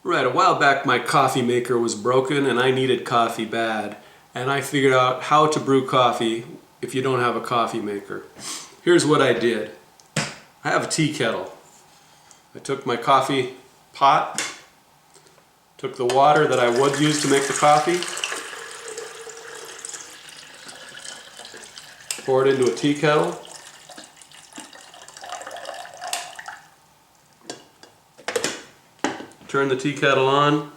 Right, a while back my coffee maker was broken and I needed coffee bad. And I figured out how to brew coffee if you don't have a coffee maker. Here's what I did. I have a tea kettle. I took my coffee pot, took the water that I would use to make the coffee, poured it into a tea kettle, turn the tea kettle on,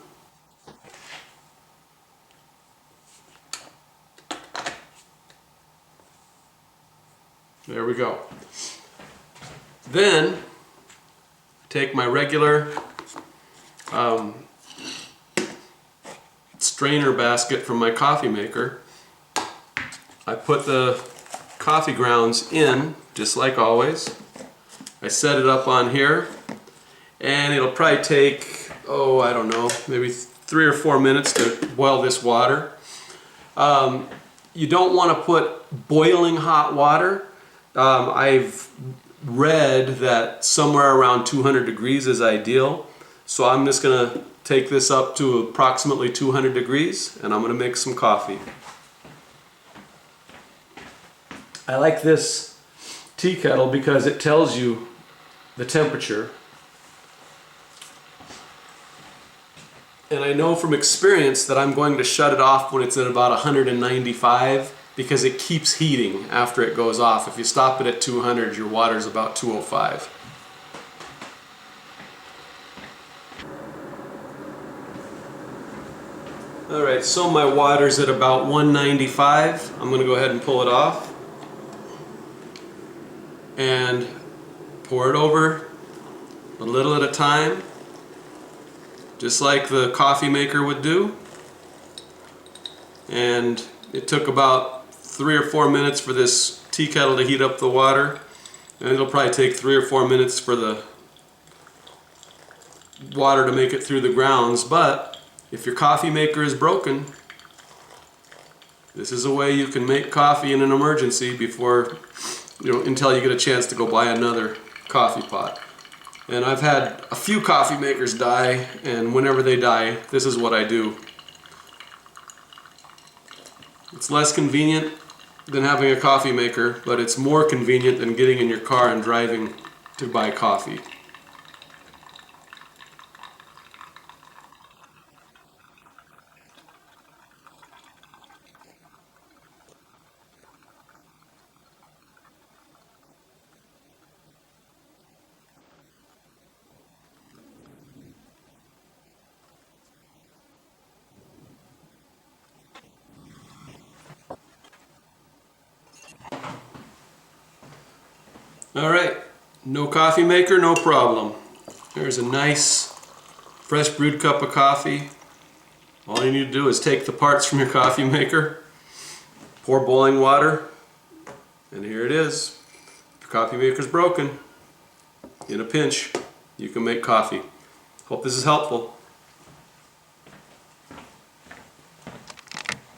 there we go. Then take my regular strainer basket from my coffee maker. I put the coffee grounds in, just like always. I set it up on here, and it'll probably take, I don't know, maybe 3 or 4 minutes to boil this water. You don't want to put boiling hot water. I've read that somewhere around 200 degrees is ideal, so I'm just going to take this up to approximately 200 degrees and I'm going to make some coffee. I like this tea kettle because it tells you the temperature, and I know from experience that I'm going to shut it off when it's at about 195 because it keeps heating after it goes off. If you stop it at 200, your water's about 205. Alright, so my water's at about 195. I'm going to go ahead and pull it off and pour it over a little at a time, just like the coffee maker would do. And it took about 3 or 4 minutes for this tea kettle to heat up the water, and it'll probably take 3 or 4 minutes for the water to make it through the grounds. But if your coffee maker is broken, this is a way you can make coffee in an emergency before, until you get a chance to go buy another coffee pot. And I've had a few coffee makers die, and whenever they die, this is what I do. It's less convenient than having a coffee maker, but it's more convenient than getting in your car and driving to buy coffee. Alright, no coffee maker, no problem. There's a nice fresh brewed cup of coffee. All you need to do is take the parts from your coffee maker, pour boiling water, and here it is. If your coffee maker's broken, in a pinch, you can make coffee. Hope this is helpful.